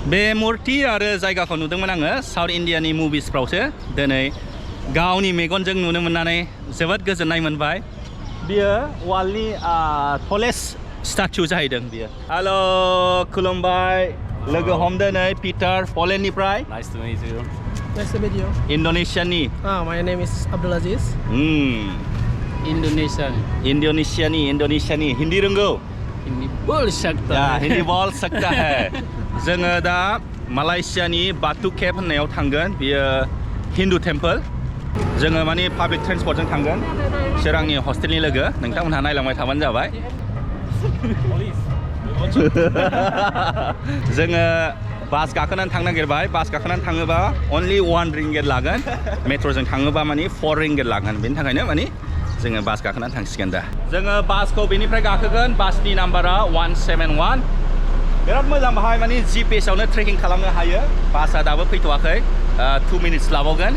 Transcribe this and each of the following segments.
बे मूर्ति आरो जायगाखौ नुदोंमोन आङो साउथ इन्डियानि मुभिसफ्रावसो दिनै गावनि मेगनजों नुनो मोननानै जोबोद गोजोननाय मोनबाय बियो वालनि टलेस्ट स्टाचु जाहैदों बियो हेल' खुलुमबाय लोगो हमदो नै पिटार पलेन्डनिफ्राय Nice to meet you. Nice to meet you. इन्डोनेसियानि My name is Abdul Aziz. इन्डोनेसियानि Hindi रोंगौ Hindi बोल सकता Ya, है. Hindi bol सकता है जोङो दा मालयेशियानि बातु केभ होननायाव थांगोन बियो हिन्दु टेम्पोल जोङो माने पाब्लिक ट्रेन्सपर्टजों थांगोन सोरांनि हस्टेलनि लोगो नोंथांमोनहा नायलांबाय थाबानो जाबाय जोङो बास गाखोनानै थांनो नागिरबाय बास गाखोनानै थाङोबा only 1 ringgit लागोन मेट्र'जों थाङोबा माने 4 ringgit लागोन बेनि थाखायनो माने जोङो बास गाखोनानै थांसिगोन दा जोङो बासखौ बेनिफ्राय गाखोगोन बासनि नाम्बारा 171 बिराद मोजां बाहाय माने GPS-आवनो ट्रेकिं खालामनो हायो बासआ दाबो फैथ'वाखै 2 minutes लाबावगोन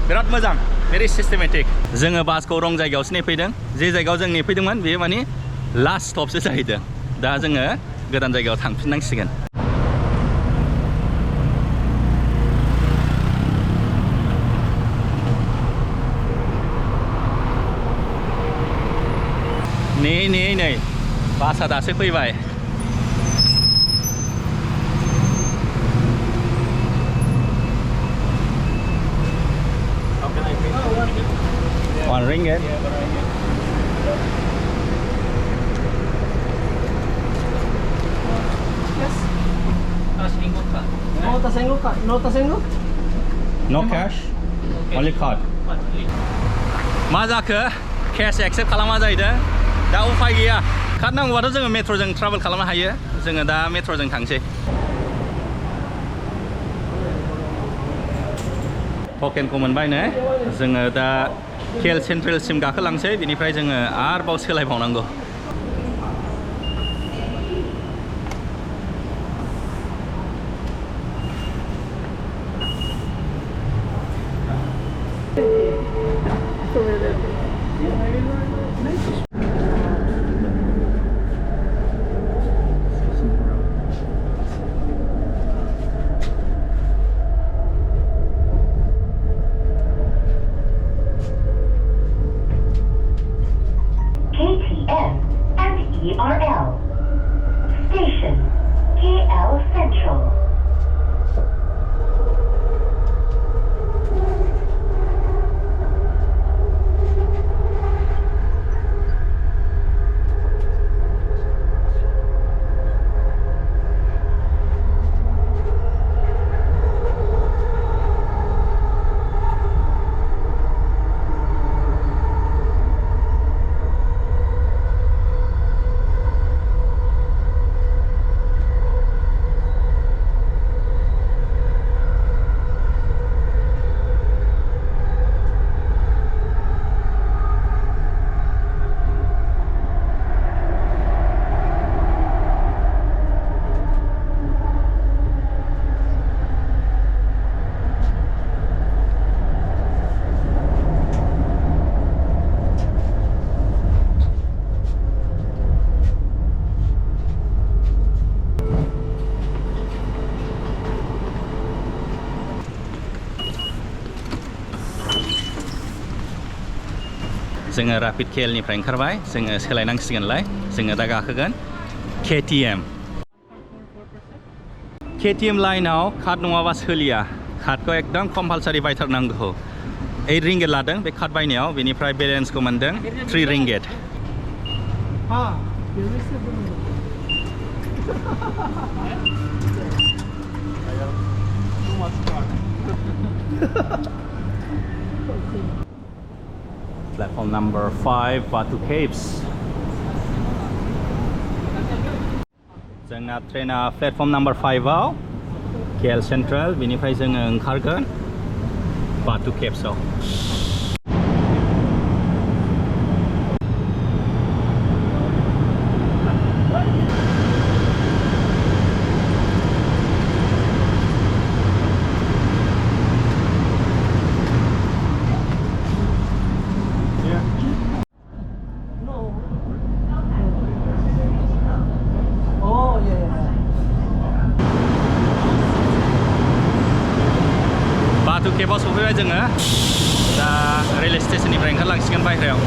बिराद मोजां भेरि सिस्टेमेटिक जोङो बासखौ रं जायगायावसो नेफैदों जे जायगायाव जों नेफैदोंमोन बेयो माने लास्ट स्टपसो जाहैदों दा जोङो गोदान जायगायाव थांफिननांसिगोन नै बासआ दासो फैबाय One ringgit. Yes. No tasengguk kak. No tasengguk. No cash. Only card. मा जाखो cash accept खालामा जाहैदों दा उफाय गैया कार्ड नांगौबाथ' जोङो मेट्र'जों ट्राभेल खालामनो हायो जोङो दा मेट्र'जों थांसै टकेनखौ मोनबाय ने जोङो दा केएल सेन्ट्रेलसिम गाखोलांसै बिनिफ्राय जोङो आरोबाव सोलायबावनांगौ Station KL Central. जोङो रापिड केएलनिफ्राय ओंखारबाय जोङो सोलायनांसिगोनलाय जोङो दा गाखोगोन केटिएम लाइनाव कार्ड नङाबा सोलिया कार्डखौ एकदम कम्पालसारि बायथारनांगौ 8 ringgit लादों बे कार्ड बायनायाव बेनिफ्राय बेलेन्सखौ मोनदों 3 ringgit Platform number 5 Batu Caves जोंना ट्रेना प्लेटफर्म नाम्बार 5आव केएल सेन्ट्रेल बेनिफ्राय जोङो ओंखारगोन बातु केभ्सआव बाथु केबाव सफैबाय जोङो दा रेलवे स्टेशननिफ्राय ओंखारलांसिगोन बायह्रायाव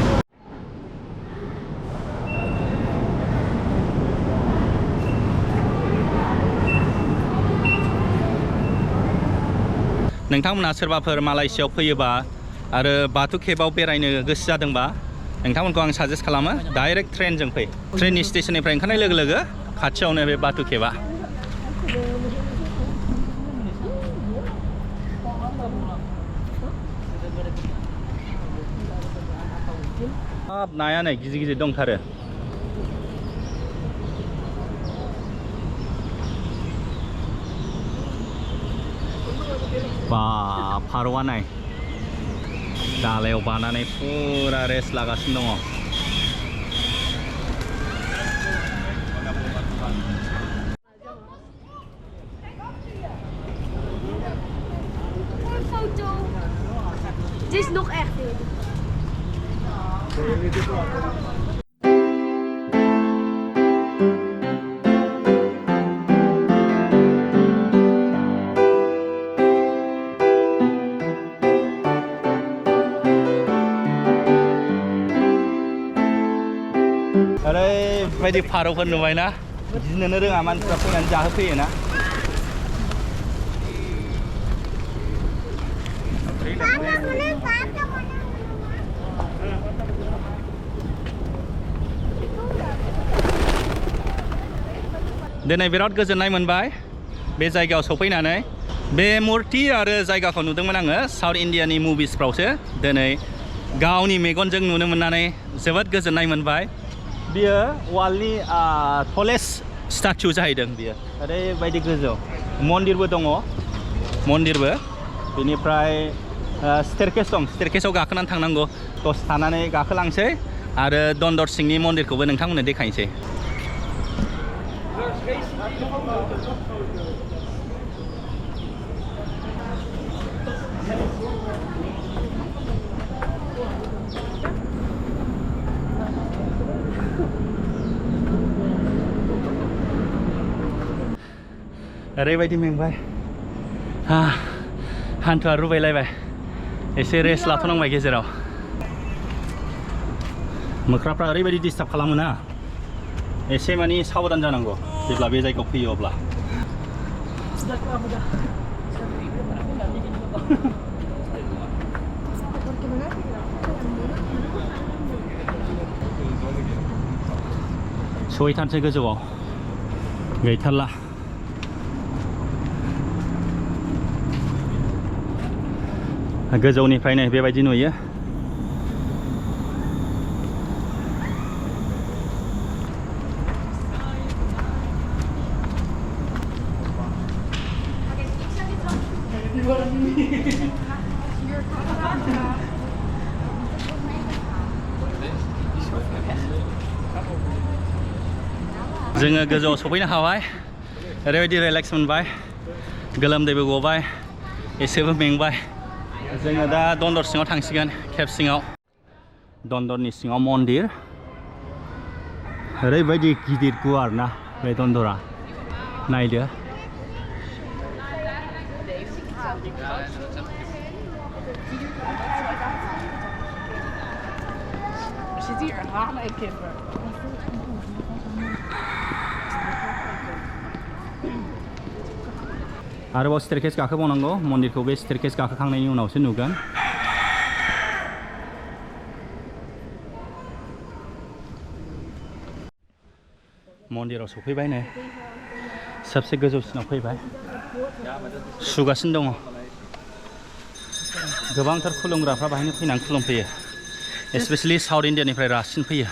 नोंथांमोना सोरबाफोर मालयसियाव फैयोबा आरो बाथु केबाव बेरायनो गोसो जादोंबा नोंथांमोनखौ आं साजेस्ट खालामो डाइरेक्ट ट्रेनजों फै ट्रेननि स्टेशननिफ्राय ओंखारनाय लोगो लोगो खाथियावनो बे बाथु केबा हाब नाया नै गिदिर गिदिर दंथारो बा फारौआ नाय दालायाव बानानै फुरा रेस्ट लागासिनो दङ Dit is nog echt in. ओरैबायदि फारौफोर नुबायना गिनोनो रोङा मानसिफ्रा फैनानै जाहोफैयोना दिनै बिराद गोजोननाय मोनबाय बे जायगायाव सफैनानै बे मुर्ति आरो जायगाखौ नुदोंमोन आङो साउथ इन्डियानि मुभिसफ्रावसो दिनै गावनि मेगनजों नुनो मोननानै जोबोद गोजोननाय मोनबाय बियो वालनि टलेस्ट स्टाचु जाहैदों बियो ओरैबायदि गोजौ मन्दिरबो दङ मन्दिरबो बेनिफ्राय स्टेरकेस दं स्टेरकेसआव गाखोनानै थांनांगौ दसे थानानै गाखोलांसै आरो दन्दर सिंनि मन्दिरखौबो नोंथांमोननो देखायनोसै ओरैबायदि मेंबाय हान्थुआ रुबायलायबाय एसे रेस्ट लाथ'नांबाय गेजेराव मोख्राफ्रा ओरैबायदि डिस्टार्ब खालामो ना एसे मानि साबधान जानांगौ जेब्ला बे जायगायाव फैयो अब्ला सहैथारसै गोजौआव गैथारला गोजौनिफ्रायनो बेबायदि नुयो जोङो गोजौआव सफैनो हाबाय ओरैबायदि रिलेक्स मोनबाय गोलोमदैबो गबाय एसेबो मेंबाय जोङो दा दन्दर सिङाव थांसिगोन केब सिङाव दन्दरनि सिङाव मन्दिर ओरैबायदि गिदिर गुवार ना बे दन्दरा नायदो zit hier hanen en kippen. आरोबाव स्टेरकेस गाखोबावनांगौ मन्दिरखौ बे स्टेरकेस गाखोखांनायनि उनावसो नुगोन मन्दिराव सफैबाय नै सबसे गोजौसिनाव फैबाय सुगासिनो दङ गोबांथार खुलुमग्राफ्रा बाहायनो फैनानै खुलुमफैयो स्पेशली साउथ इन्डियानिफ्राय रासिन फैयो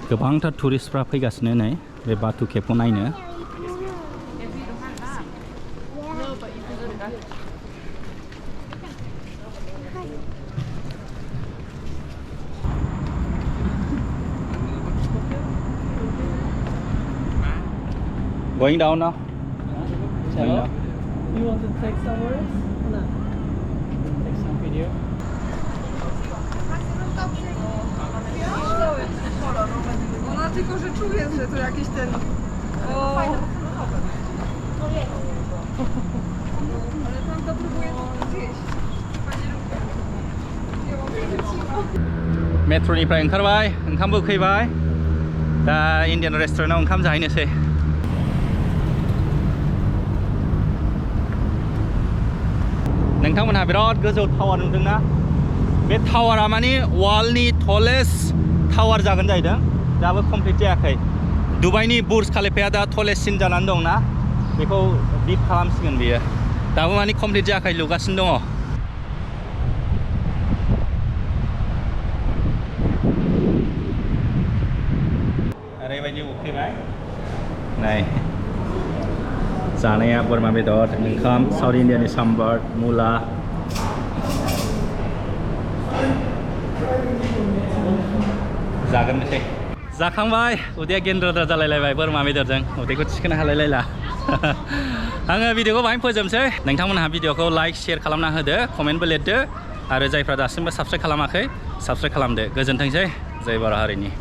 गोबांथार टुरिस्टफ्रा फैगासिनो नै बे बाथु केभखौ नायनो Going down now. Going down. You want to take some words? No. Take some video. Ona tylko, że czuje, że to jakiś ten... O. Ale tam to próbuje to zjeść. मेट्र'निफ्राय ओंखारबाय ओंखामबो उखैबाय दा Indian रेस्टुरेन्टाव ओंखाम जाहैनोसै नोंथांमोनहा बिराद गोजौ टावार नुदोंना बे टावारा माने वर्ल्डनि टलेस्ट टावार जागोन जाहैदों दाबो कमप्लिट जायाखै दुबाइनि बुर्ज खलिफाया दा टलेस्टसिन जानानै दंना बेखौ बिट खालामसिगोन बियो दाबो माने कमप्लिट जायाखै लुगासिनो दङ ओरैबायदि उखैबाय नाय जानाया बोरमा बेदर ओंखाम साउथ इन्डियानि साम्बार मुला जागोननोसै जाखांबाय उदैया गेन्द्राद्रा जालायलायबाय बोरमा बेदरजों उदैखौ थिखोनो हालायलायला आङो भिडिअखौ बाहाय फोजोबसै नोंथांमोनहा भिडिअखौ लाइक शेयार खालामना होदो कमेन्टबो लिरदो आरो जायफ्रा दासिमबो साबस्क्राइब खालामाखै साबस्क्राइब खालामदो गोजोनथोंसै जय बर' हारिनि